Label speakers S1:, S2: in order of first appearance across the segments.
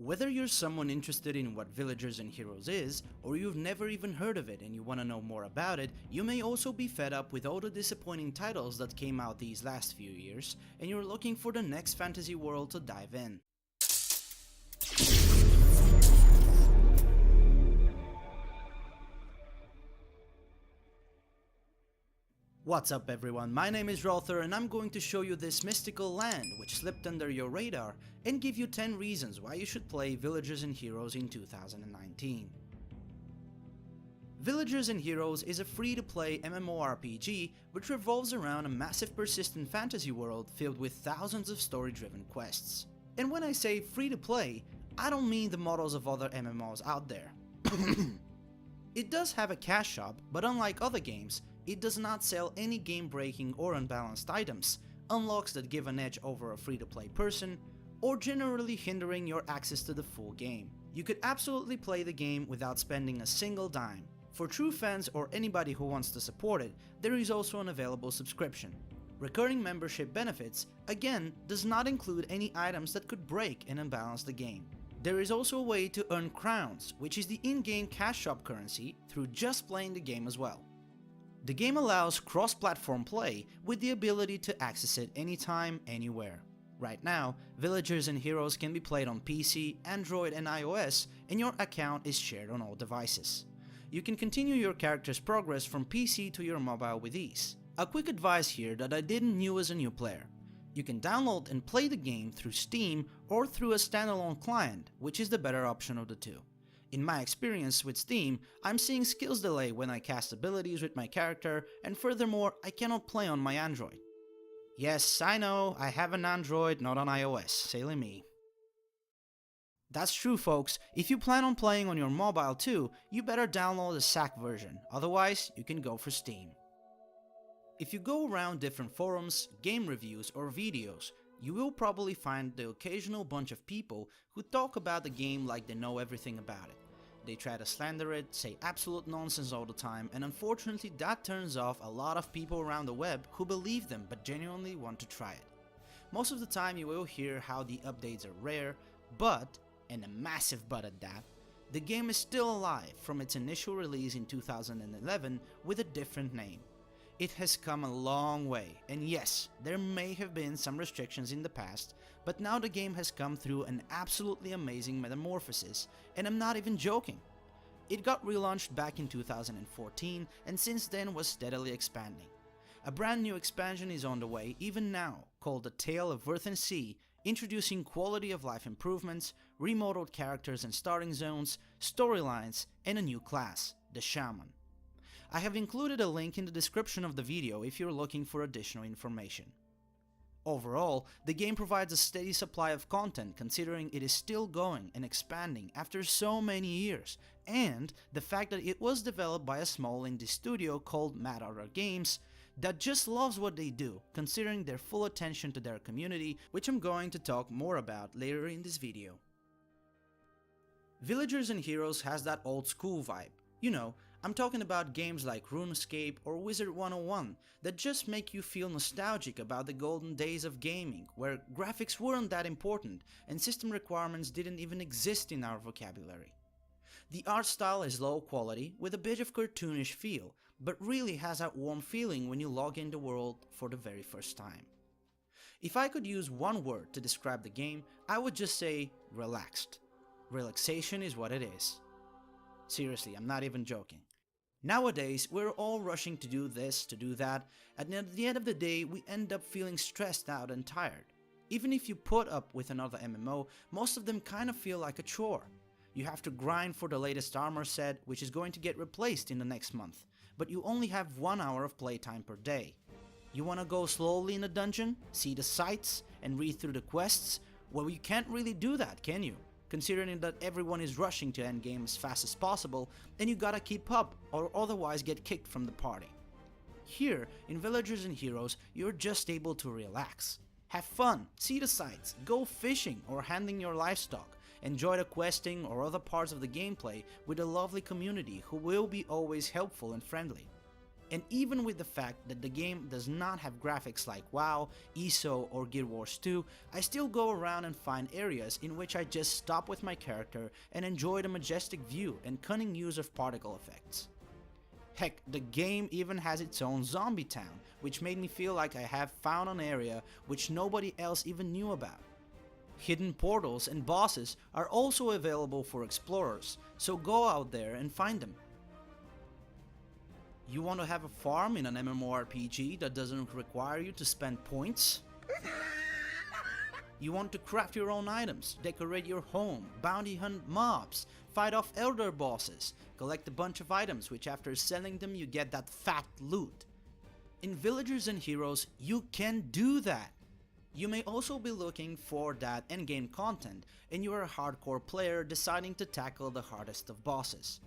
S1: Whether you're someone interested in what Villagers and Heroes is, or you've never even heard of it and you want to know more about it, you may also be fed up with all the disappointing titles that came out these last few years, and you're looking for the next fantasy world to dive in. What's up everyone, my name is Ralther and I'm going to show you this mystical land which slipped under your radar and give you 10 reasons why you should play Villagers and Heroes in 2019. Villagers and Heroes is a free-to-play MMORPG which revolves around a massive persistent fantasy world filled with thousands of story-driven quests. And when I say free-to-play, I don't mean the models of other MMOs out there. It does have a cash shop, but unlike other games, it does not sell any game-breaking or unbalanced items, unlocks that give an edge over a free-to-play person, or generally hindering your access to the full game. You could absolutely play the game without spending a single dime. For true fans or anybody who wants to support it, there is also an available subscription. Recurring membership benefits, again, does not include any items that could break and unbalance the game. There is also a way to earn crowns, which is the in-game cash shop currency, through just playing the game as well. The game allows cross-platform play with the ability to access it anytime, anywhere. Right now, Villagers and Heroes can be played on PC, Android and iOS, and your account is shared on all devices. You can continue your character's progress from PC to your mobile with ease. A quick advice here that I didn't know as a new player. You can download and play the game through Steam or through a standalone client, which is the better option of the two. In my experience with Steam, I'm seeing skills delay when I cast abilities with my character, and furthermore, I cannot play on my Android. Yes, I know, I have an Android, not on iOS, silly me. That's true folks, if you plan on playing on your mobile too, you better download the SAC version, otherwise you can go for Steam. If you go around different forums, game reviews or videos, you will probably find the occasional bunch of people who talk about the game like they know everything about it. They try to slander it, say absolute nonsense all the time, and unfortunately that turns off a lot of people around the web who believe them but genuinely want to try it. Most of the time you will hear how the updates are rare, but, and a massive but at that, the game is still alive from its initial release in 2011 with a different name. It has come a long way, and yes, there may have been some restrictions in the past, but now the game has come through an absolutely amazing metamorphosis, and I'm not even joking. It got relaunched back in 2014 and since then was steadily expanding. A brand new expansion is on the way even now, called The Tale of Earth and Sea, introducing quality of life improvements, remodeled characters and starting zones, storylines, and a new class, the Shaman. I have included a link in the description of the video if you're looking for additional information. Overall, the game provides a steady supply of content considering it is still going and expanding after so many years, and the fact that it was developed by a small indie studio called Mad Otter Games that just loves what they do, considering their full attention to their community, which I'm going to talk more about later in this video. Villagers and Heroes has that old school vibe. You know, I'm talking about games like RuneScape or Wizard 101 that just make you feel nostalgic about the golden days of gaming, where graphics weren't that important and system requirements didn't even exist in our vocabulary. The art style is low quality with a bit of cartoonish feel, but really has that warm feeling when you log in the world for the very first time. If I could use one word to describe the game, I would just say relaxed. Relaxation is what it is. Seriously, I'm not even joking. Nowadays, we're all rushing to do this, to do that, and at the end of the day, we end up feeling stressed out and tired. Even if you put up with another MMO, most of them kind of feel like a chore. You have to grind for the latest armor set, which is going to get replaced in the next month, but you only have 1 hour of playtime per day. You wanna go slowly in a dungeon, see the sights, and read through the quests? Well, you can't really do that, can you? Considering that everyone is rushing to endgame as fast as possible, and you gotta keep up or otherwise get kicked from the party. Here, in Villagers and Heroes, you're just able to relax. Have fun, see the sights, go fishing or handling your livestock, enjoy the questing or other parts of the gameplay with a lovely community who will be always helpful and friendly. And even with the fact that the game does not have graphics like WoW, ESO or Guild Wars 2, I still go around and find areas in which I just stop with my character and enjoy the majestic view and cunning use of particle effects. Heck, the game even has its own zombie town, which made me feel like I have found an area which nobody else even knew about. Hidden portals and bosses are also available for explorers, so go out there and find them. You want to have a farm in an MMORPG that doesn't require you to spend points? You want to craft your own items, decorate your home, bounty hunt mobs, fight off elder bosses, collect a bunch of items which after selling them you get that fat loot. In Villagers and Heroes, you can do that. You may also be looking for that endgame content and you are a hardcore player deciding to tackle the hardest of bosses.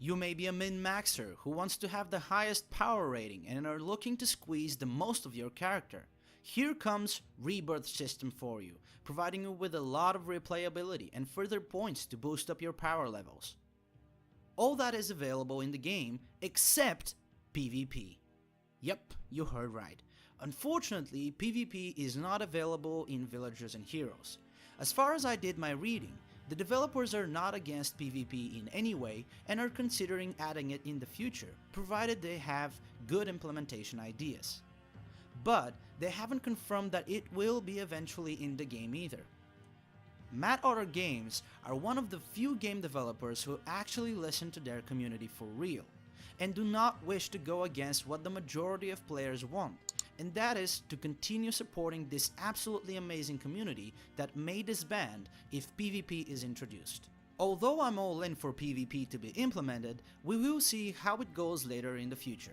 S1: You may be a min-maxer who wants to have the highest power rating and are looking to squeeze the most of your character. Here comes Rebirth System for you, providing you with a lot of replayability and further points to boost up your power levels. All that is available in the game except PvP. Yep, you heard right. Unfortunately, PvP is not available in Villagers and Heroes. As far as I did my reading, the developers are not against PvP in any way and are considering adding it in the future, provided they have good implementation ideas. But they haven't confirmed that it will be eventually in the game either. Mad Otter Games are one of the few game developers who actually listen to their community for real, and do not wish to go against what the majority of players want, and that is to continue supporting this absolutely amazing community that may disband if PvP is introduced. Although I'm all in for PvP to be implemented, we will see how it goes later in the future.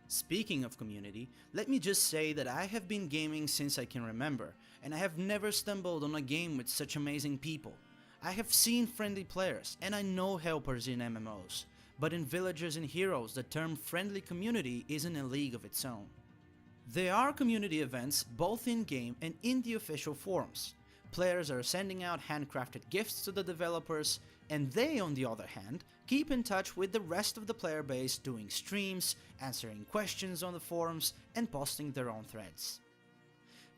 S1: Speaking of community, let me just say that I have been gaming since I can remember, and I have never stumbled on a game with such amazing people. I have seen friendly players, and I know helpers in MMOs, but in Villagers and Heroes the term friendly community is in a league of its own. There are community events both in-game and in the official forums. Players are sending out handcrafted gifts to the developers, and they, on the other hand, keep in touch with the rest of the player base doing streams, answering questions on the forums, and posting their own threads.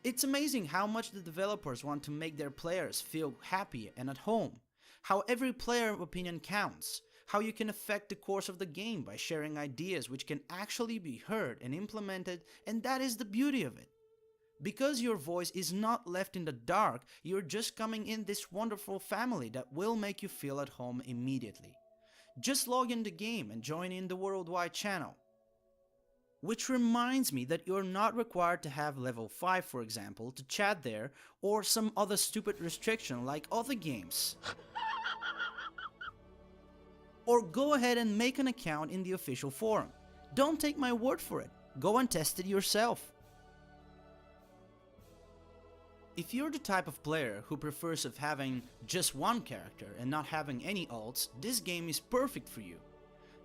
S1: It's amazing how much the developers want to make their players feel happy and at home, how every player opinion counts, how you can affect the course of the game by sharing ideas which can actually be heard and implemented, and that is the beauty of it. Because your voice is not left in the dark, you're just coming in this wonderful family that will make you feel at home immediately. Just log in the game and join in the worldwide channel. Which reminds me that you're not required to have level 5 for example to chat there, or some other stupid restriction like other games. Or go ahead and make an account in the official forum. Don't take my word for it, go and test it yourself. If you're the type of player who prefers of having just one character and not having any alts, this game is perfect for you.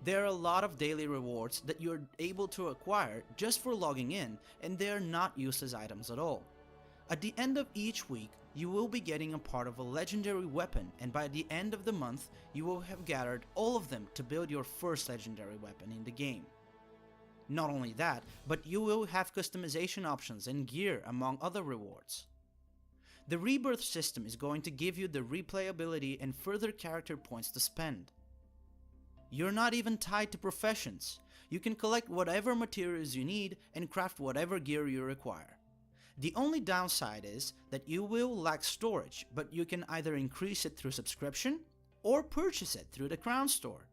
S1: There are a lot of daily rewards that you're able to acquire just for logging in, and they are not used as items at all. At the end of each week, you will be getting a part of a legendary weapon, and by the end of the month, you will have gathered all of them to build your first legendary weapon in the game. Not only that, but you will have customization options and gear among other rewards. The Rebirth system is going to give you the replayability and further character points to spend. You're not even tied to professions. You can collect whatever materials you need and craft whatever gear you require. The only downside is that you will lack storage, but you can either increase it through subscription or purchase it through the Crown Store.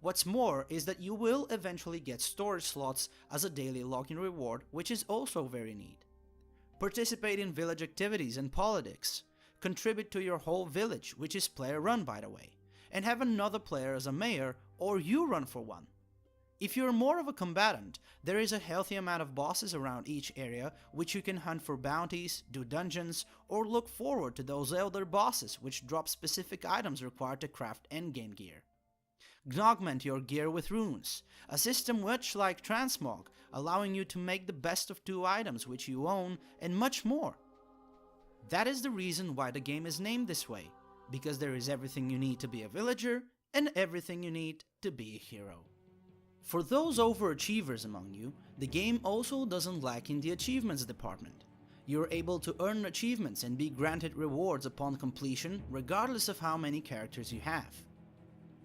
S1: What's more is that you will eventually get storage slots as a daily login reward, which is also very neat. Participate in village activities and politics, contribute to your whole village, which is player run by the way, and have another player as a mayor, or you run for one. If you're more of a combatant, there is a healthy amount of bosses around each area which you can hunt for bounties, do dungeons, or look forward to those elder bosses which drop specific items required to craft endgame gear. Augment your gear with runes, a system much like transmog, allowing you to make the best of 2 items which you own, and much more. That is the reason why the game is named this way, because there is everything you need to be a villager and everything you need to be a hero. For those overachievers among you, the game also doesn't lack in the achievements department. You're able to earn achievements and be granted rewards upon completion regardless of how many characters you have.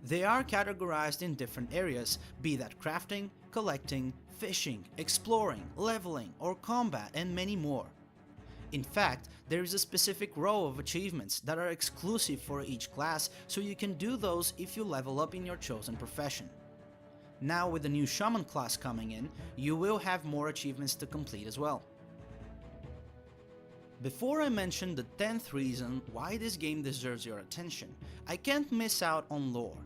S1: They are categorized in different areas, be that crafting, collecting, fishing, exploring, leveling, or combat, and many more. In fact, there is a specific row of achievements that are exclusive for each class, so you can do those if you level up in your chosen profession. Now with the new Shaman class coming in, you will have more achievements to complete as well. Before I mention the 10th reason why this game deserves your attention, I can't miss out on lore.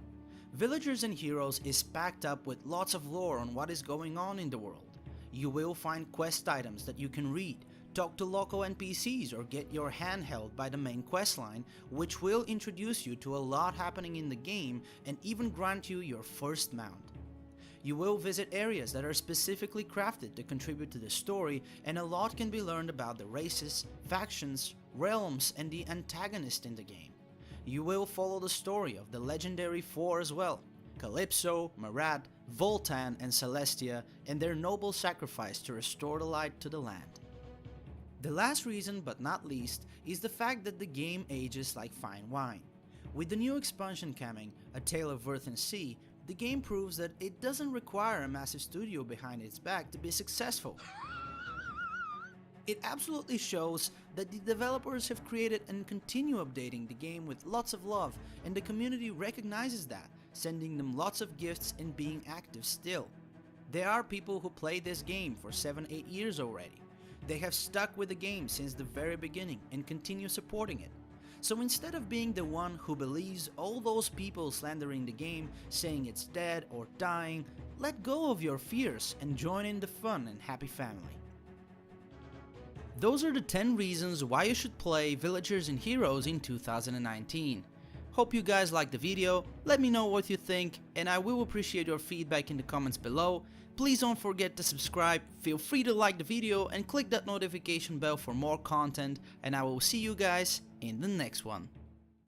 S1: Villagers and Heroes is packed up with lots of lore on what is going on in the world. You will find quest items that you can read, talk to local NPCs, or get your hand held by the main questline, which will introduce you to a lot happening in the game and even grant you your first mount. You will visit areas that are specifically crafted to contribute to the story, and a lot can be learned about the races, factions, realms, and the antagonist in the game. You will follow the story of the legendary four as well: Calypso, Marat, Voltan, and Celestia, and their noble sacrifice to restore the light to the land. The last reason, but not least, is the fact that the game ages like fine wine. With the new expansion coming, A Tale of Earth and Sea, the game proves that it doesn't require a massive studio behind its back to be successful. It absolutely shows that the developers have created and continue updating the game with lots of love, and the community recognizes that, sending them lots of gifts and being active still. There are people who play this game for 7-8 years already. They have stuck with the game since the very beginning and continue supporting it. So instead of being the one who believes all those people slandering the game, saying it's dead or dying, let go of your fears and join in the fun and happy family. Those are the 10 reasons why you should play Villagers and Heroes in 2019. Hope you guys liked the video, let me know what you think, and I will appreciate your feedback in the comments below. Please don't forget to subscribe, feel free to like the video and click that notification bell for more content, and I will see you guys in the next one.